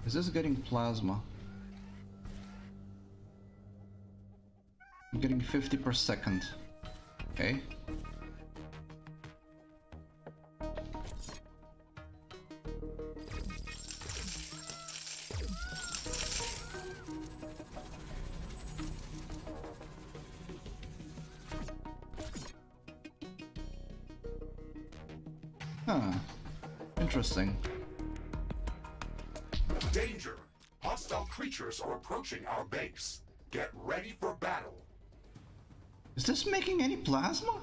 Is this getting plasma? I'm getting 50 per second. Okay. Huh. Interesting. Danger! Hostile creatures are approaching our base. Get ready for battle. Is this making any plasma?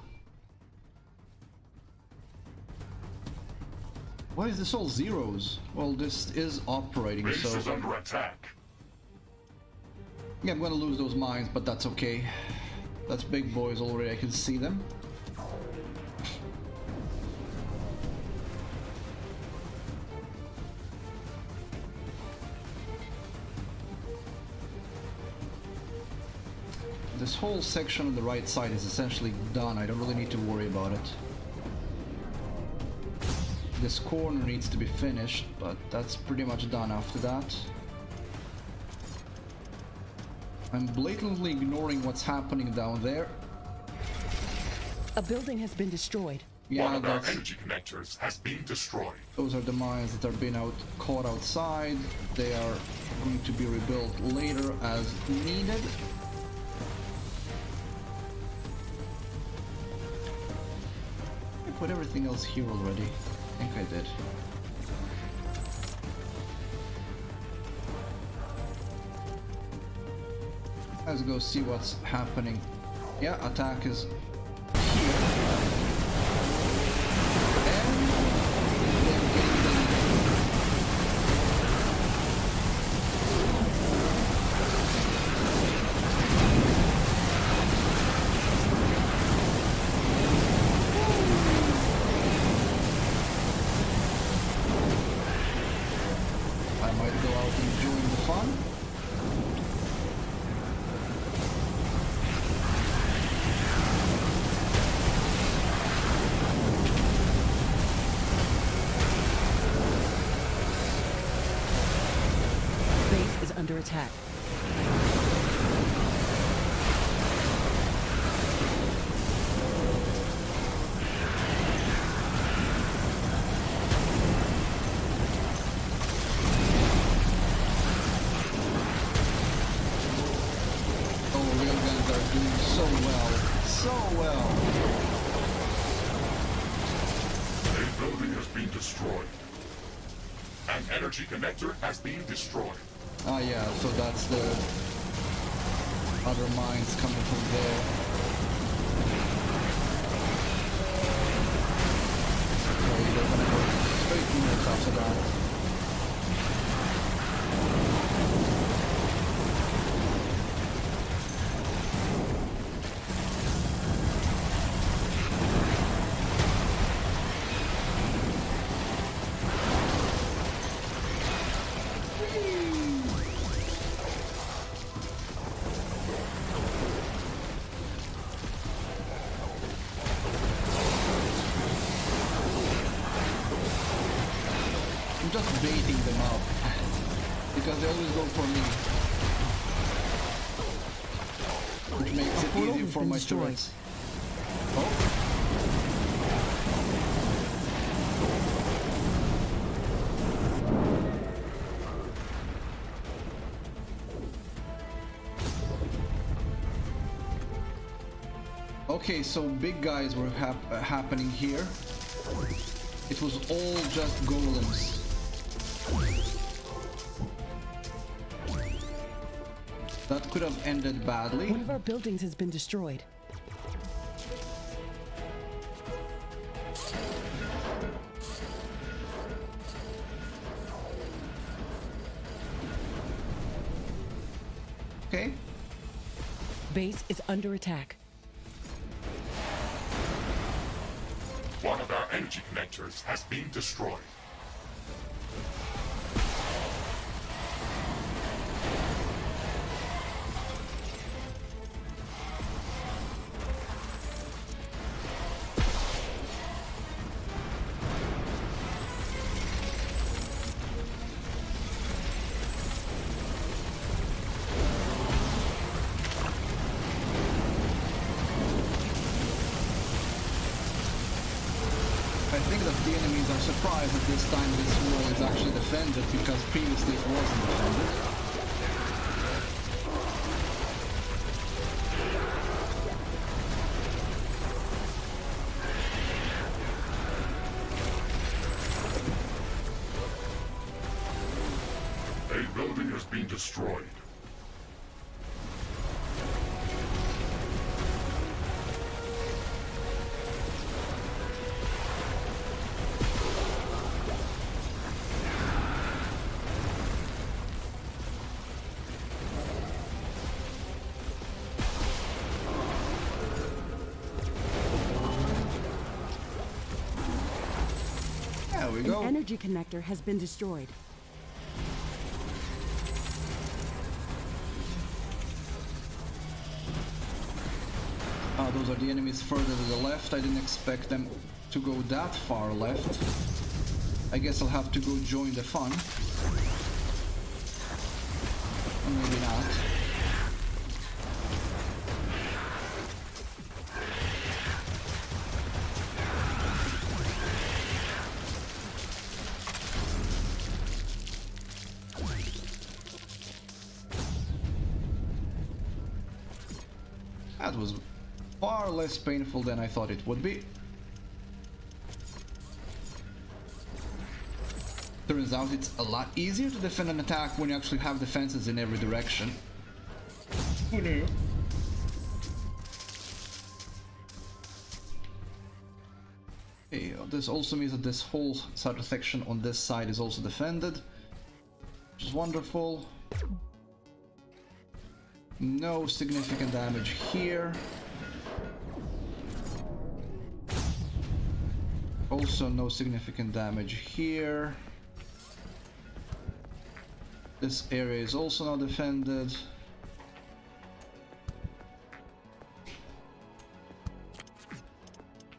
Why is this all zeros? Well, this is operating, Base so... is under attack. Yeah, I'm gonna lose those mines, but that's okay. That's big boys already, I can see them. This whole section on the right side is essentially done. I don't really need to worry about it. This corner needs to be finished, but that's pretty much done after that. I'm blatantly ignoring what's happening down there. A building has been destroyed. Yeah, One of our energy connectors has been destroyed. those are the mines that are being caught outside. They are going to be rebuilt later as needed. I put everything else here already. I think I did. Let's go see what's happening. Yeah, attack is here. And they're getting the... I might go out and join the fun. Base is under attack. Oh, railguns are doing so well. So well. A building has been destroyed. An energy connector has been destroyed. Ah, yeah, so that's the other mines coming from there. Okay, they're gonna go straight north after that. I'm just baiting them up because they always go for me, which makes it portal easier has for been my destroyed. turrets. Oh. Okay, so big guys were happening here. It was all just golems. That could have ended badly. One of our buildings has been destroyed. Okay. Base is under attack. One of our energy connectors has been destroyed. I think that the enemies are surprised that this time this wall is actually defended, because previously it wasn't defended. A building has been destroyed. There we An go. energy connector has been destroyed. Those are the enemies further to the left. I didn't expect them to go that far left. I guess I'll have to go join the fun. Or maybe not. That was far less painful than I thought it would be. Turns out it's a lot easier to defend an attack when you actually have defenses in every direction. Who knew? Okay, this also means that this whole section on this side is also defended, which is wonderful. No significant damage here. Also no significant damage here. This area is also now defended.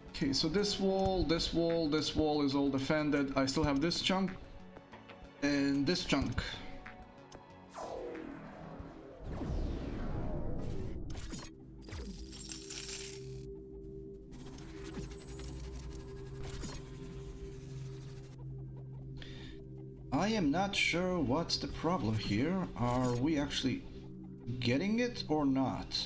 Okay, so this wall is all defended. I still have this chunk and this chunk. I am not sure what's the problem here. Are we actually getting it or not?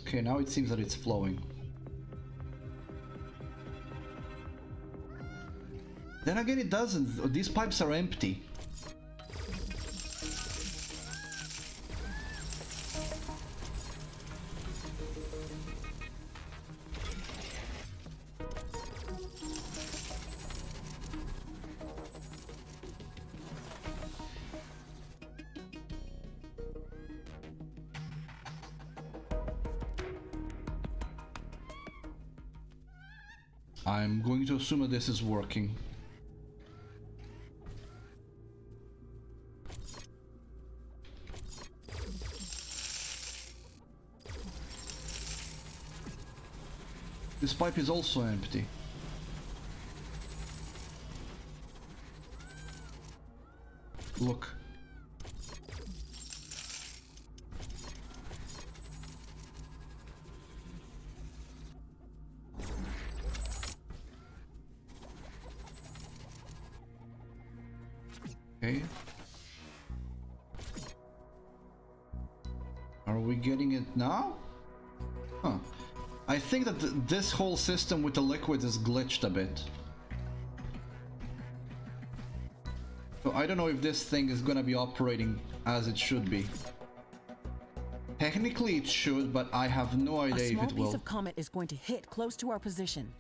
Okay, now it seems that it's flowing. Then again, it doesn't. These pipes are empty. I'm going to assume that this is working. This pipe is also empty. Look. Okay. Are we getting it now? Huh. I think that this whole system with the liquid is glitched a bit. So I don't know if this thing is gonna be operating as it should be. Technically it should, but I have no idea if it will. A small piece of comet is going to hit close to our position.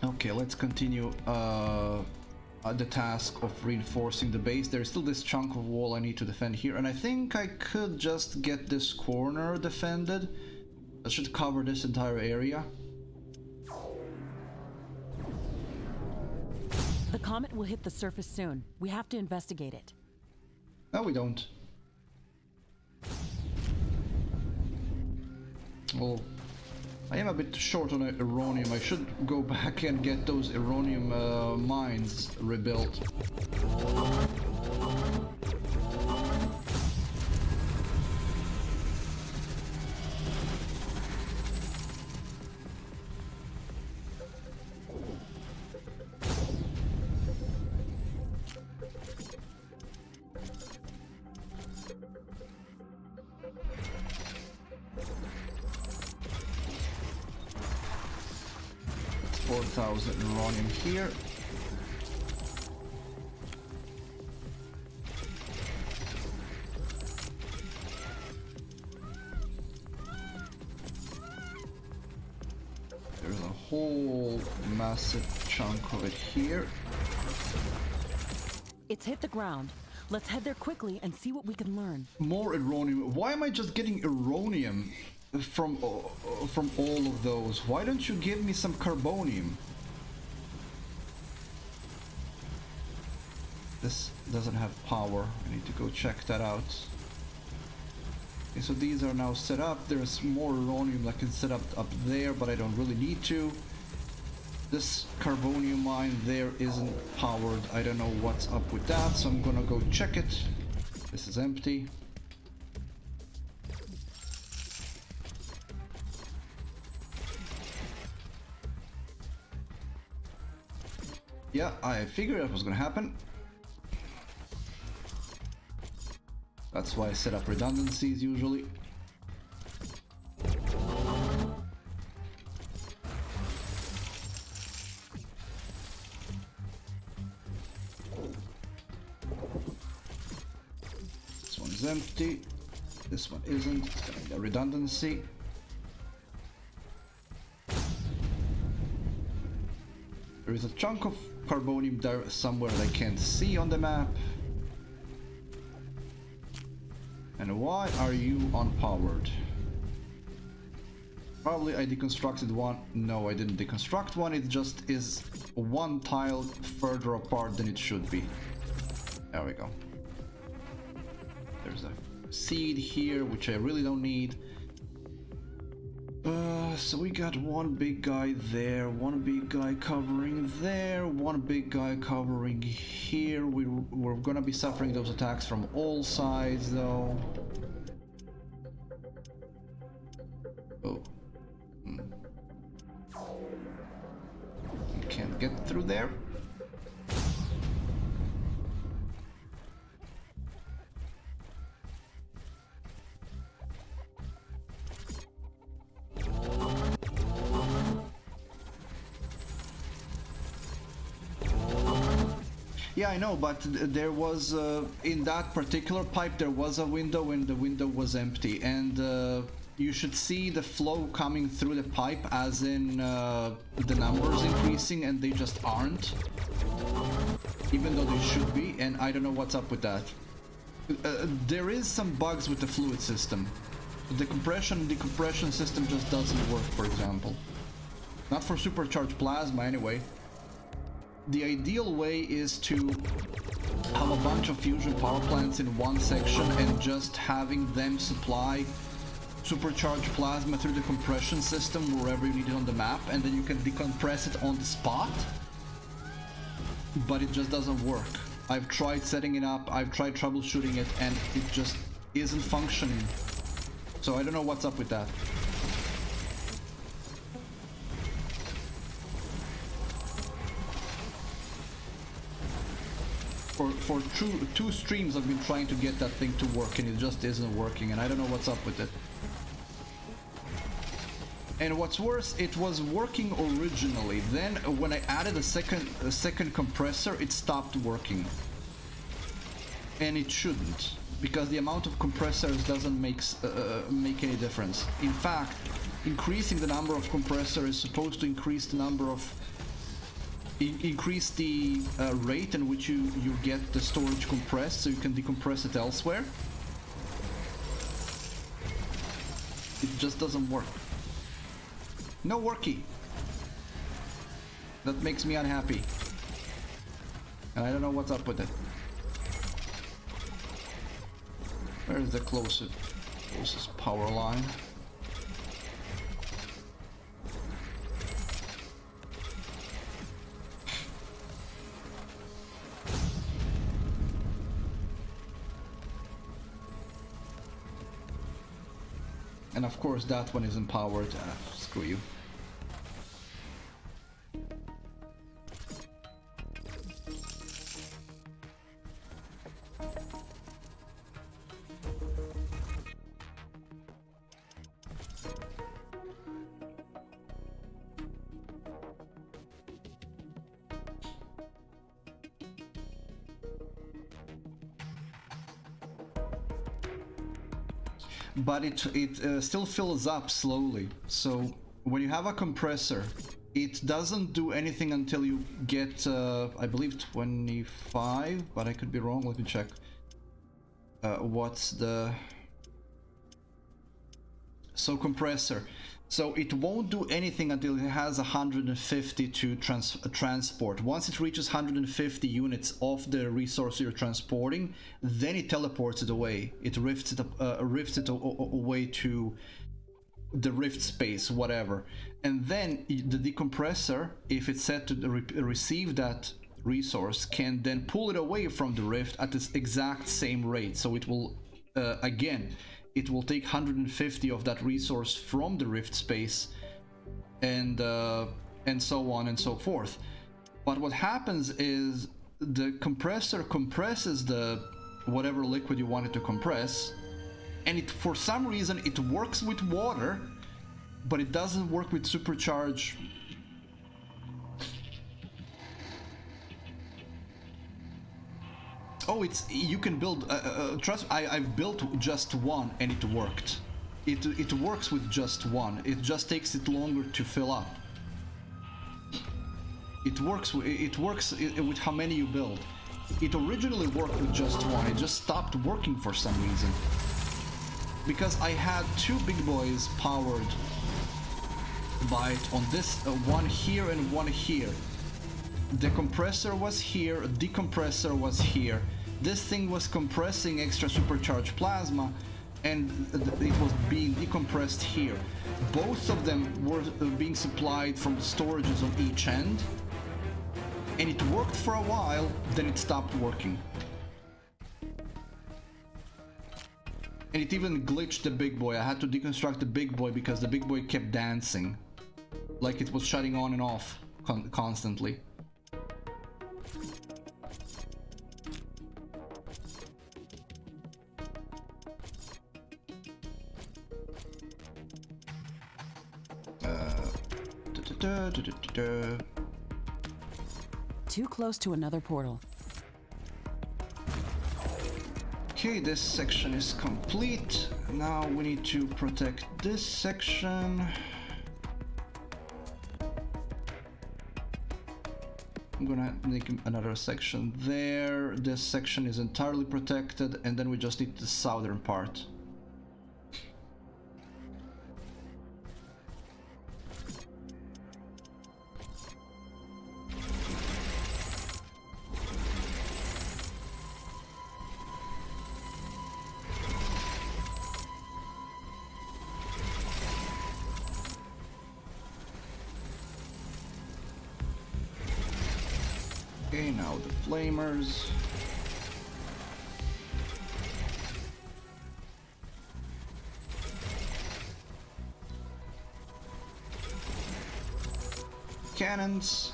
Okay, let's continue the task of reinforcing the base. There's still this chunk of wall I need to defend here, and I think I could just get this corner defended. That should cover this entire area. The comet will hit the surface soon. We have to investigate it. No, we don't. Well, I am a bit short on uranium. I should go back and get those uranium mines rebuilt. 4,000 uranium here. There's a whole massive chunk of it here. It's hit the ground. Let's head there quickly and see what we can learn. More uranium. Why am I just getting uranium from all of those? Why don't you give me some carbonium? This doesn't have power. I need to go check that out. Okay, so these are now set up. There's more uranium that can set up there, but I don't really need to. This carbonium mine there isn't powered. I don't know what's up with that, so I'm gonna go check it. This is empty. Yeah, I figured that was gonna happen. That's why I set up redundancies usually. This one is empty. This one isn't. It's gonna be a redundancy. There is a chunk of carbonium there somewhere that I can't see on the map. And why are you unpowered? Probably I deconstructed one. No, I didn't deconstruct one. It just is one tile further apart than it should be. There we go. There's a seed here, which I really don't need. So we got one big guy there, one big guy covering there, one big guy covering here. We're gonna be suffering those attacks from all sides though. Oh. You can't get through there. Yeah, I know, but there was, in that particular pipe, there was a window and the window was empty. And you should see the flow coming through the pipe, as in the numbers increasing, and they just aren't. Even though they should be, and I don't know what's up with that. There is some bugs with the fluid system. The compression and decompression system just doesn't work, for example. Not for supercharged plasma, anyway. The ideal way is to have a bunch of fusion power plants in one section and just having them supply supercharged plasma through the compression system wherever you need it on the map, and then you can decompress it on the spot. But it just doesn't work. I've tried setting it up, I've tried troubleshooting it, and it just isn't functioning. So I don't know what's up with that. For two streams I've been trying to get that thing to work, and it just isn't working, and I don't know what's up with it. And what's worse, it was working originally. Then when I added a second compressor, it stopped working. And it shouldn't, because the amount of compressors doesn't make any difference. In fact, increasing the number of compressors is supposed to increase the number of increase the rate in which you get the storage compressed, so you can decompress it elsewhere. It just doesn't work. No worky. That makes me unhappy. And I don't know what's up with it. Where's the closest power line? And of course that one is empowered. Screw you. But it still fills up slowly. So when you have a compressor, it doesn't do anything until you get, I believe 25, but I could be wrong. Let me check. What's the... So compressor. So it won't do anything until it has 150 to transport. Once it reaches 150 units of the resource you're transporting, then it teleports it away. It rifts it away to the rift space, whatever. And then the decompressor, if it's set to receive that resource, can then pull it away from the rift at this exact same rate. So it will, again, it will take 150 of that resource from the rift space, and so on and so forth. But what happens is the compressor compresses the whatever liquid you want it to compress, and it, for some reason, it works with water, but it doesn't work with supercharge. Oh, it's, you can build, trust, I've built just one and it worked. It works with just one, it just takes it longer to fill up. It works with how many you build. It originally worked with just one, it just stopped working for some reason. Because I had two big boys powered by it on this, one here and one here. The compressor was here, decompressor was here. This thing was compressing extra supercharged plasma, and it was being decompressed here. Both of them were being supplied from the storages on each end, and it worked for a while, then it stopped working. And it even glitched the big boy. I had to deconstruct the big boy because the big boy kept dancing, like it was shutting on and off constantly. Too close to another portal. Okay, this section is complete. Now we need to protect this section. I'm gonna make another section there. This section is entirely protected, and then we just need the southern part. Okay, now the flamers. Cannons.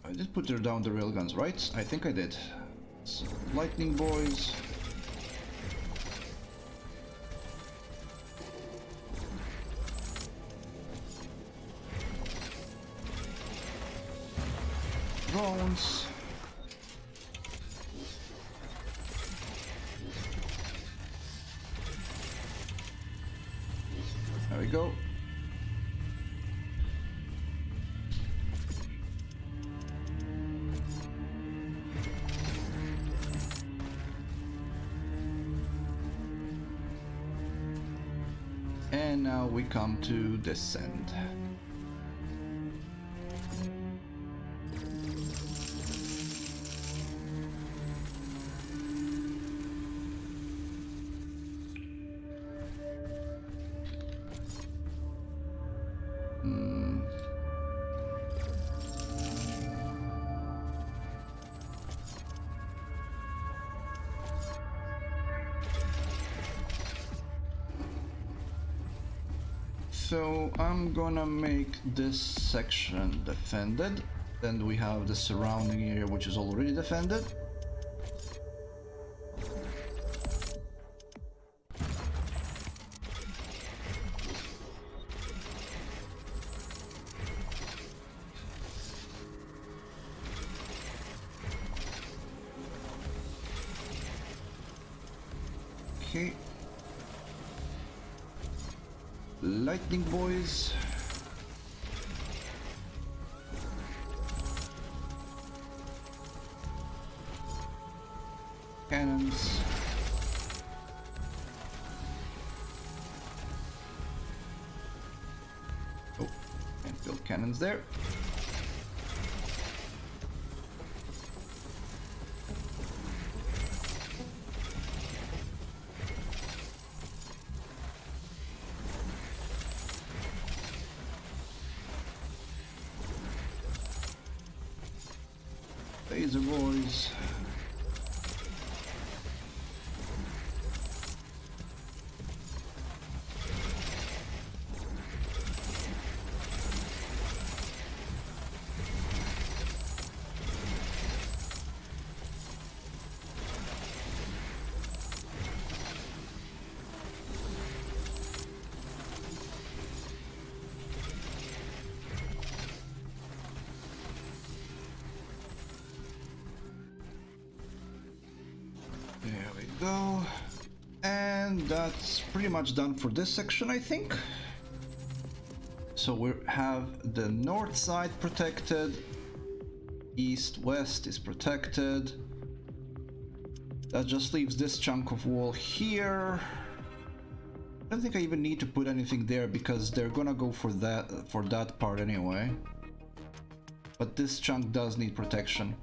I did put down the railguns, right? I think I did. So, lightning boys. Drones. And now we come to descend. So I'm gonna make this section defended. Then we have the surrounding area which is already defended. Okay. Lightning boys. Cannons. Oh, can't build cannons there. Laser boys. There we go. And that's pretty much done for this section, I think. So we have the north side protected. East, west is protected. That just leaves this chunk of wall here. I don't think I even need to put anything there because they're gonna go for that part anyway. But this chunk does need protection.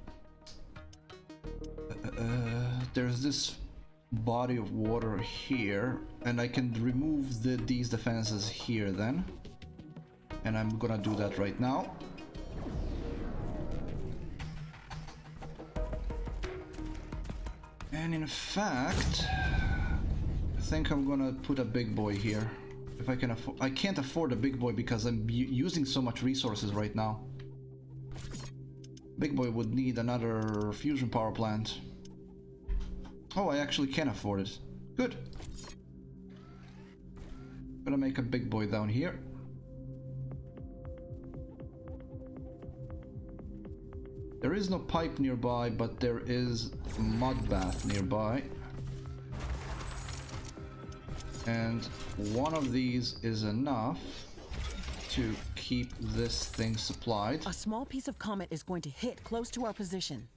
There's this body of water here, and I can remove these defenses here then. And I'm gonna do that right now. And in fact, I think I'm gonna put a big boy here. If I can afford, I can't afford a big boy because I'm using so much resources right now. Big boy would need another fusion power plant. Oh, I actually can afford it. Good. Gonna make a big boy down here. There is no pipe nearby, but there is a mud bath nearby. And one of these is enough to keep this thing supplied. A small piece of comet is going to hit close to our position.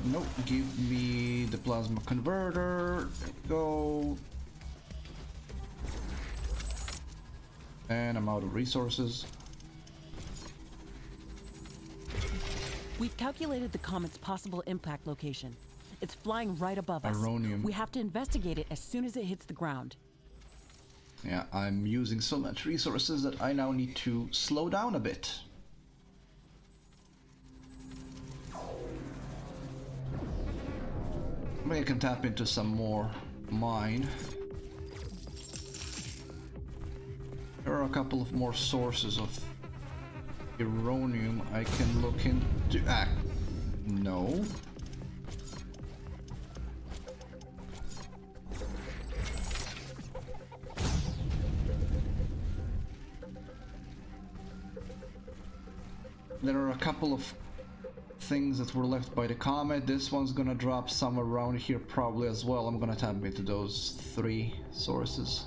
Nope, give me the plasma converter. There we go. And I'm out of resources. We've calculated the comet's possible impact location. It's flying right above us. Ironium. We have to investigate it as soon as it hits the ground. Yeah, I'm using so much resources that I now need to slow down a bit. Maybe I can tap into some more mine. There are a couple of more sources of uranium I can look into. Ah, no. There are a couple of things that were left by the comet. This one's gonna drop some around here probably as well. I'm gonna tap into those 3 sources.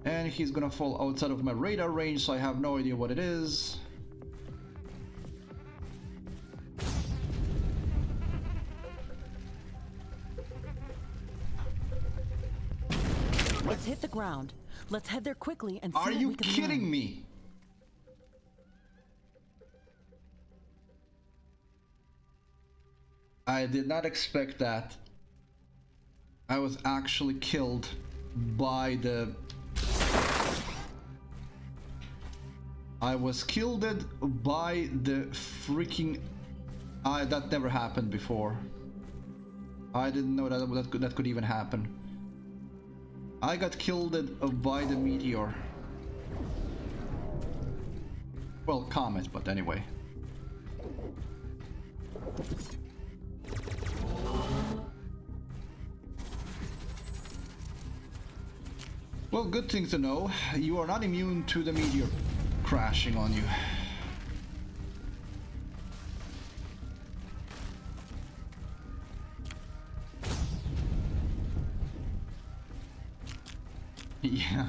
And he's gonna fall outside of my radar range, so I have no idea what it is. Let's hit the ground. Let's head there quickly and see Are what you we can kidding learn. me? I did not expect that. I was actually killed by the... I was killed by the freaking... that never happened before. I didn't know that could even happen. I got killed by the meteor. Well, comet, but anyway. Well, good thing to know. You are not immune to the meteor crashing on you. Yeah,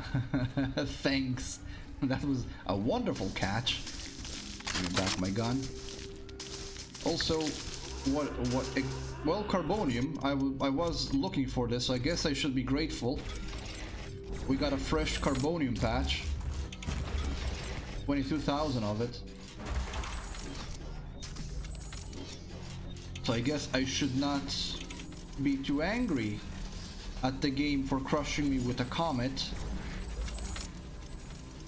thanks. That was a wonderful catch. Give me back my gun. Also, well, carbonium. I was looking for this, so I guess I should be grateful. We got a fresh carbonium patch. 22,000 of it. So I guess I should not be too angry at the game for crushing me with a comet,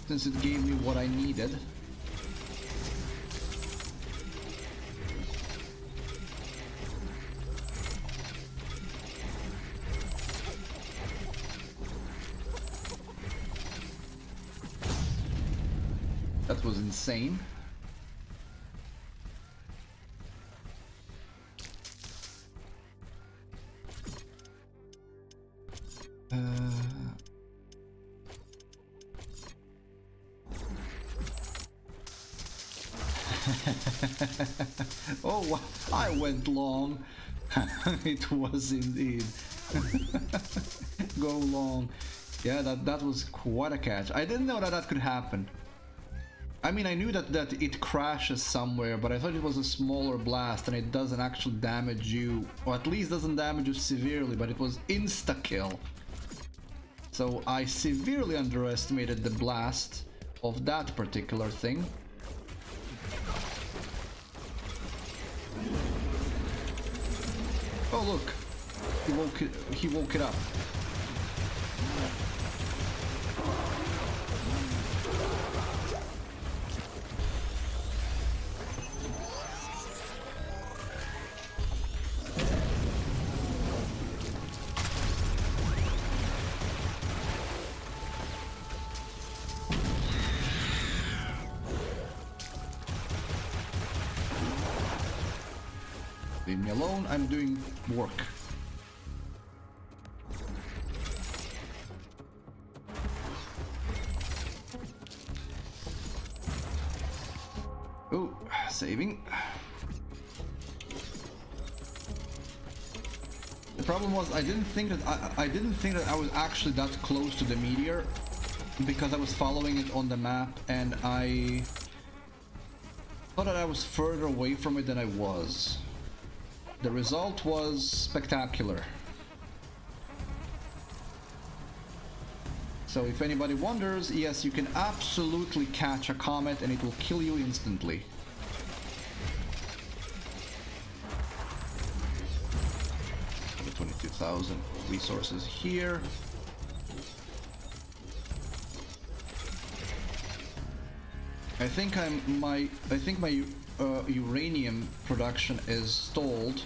since it gave me what I needed. That was insane. Oh, I went long. It was indeed. Go long. Yeah, that was quite a catch. I didn't know that could happen. I mean, I knew that it crashes somewhere, but I thought it was a smaller blast and it doesn't actually damage you, or at least doesn't damage you severely, but it was insta-kill. So I severely underestimated the blast of that particular thing. Oh look, he woke it up. Leave me alone, I'm doing work. Oh, saving. The problem was I didn't think that I was actually that close to the meteor, because I was following it on the map and I thought that I was further away from it than I was. The result was spectacular. So if anybody wonders, yes, you can absolutely catch a comet and it will kill you instantly. The 22,000 resources here. I think my uranium production is stalled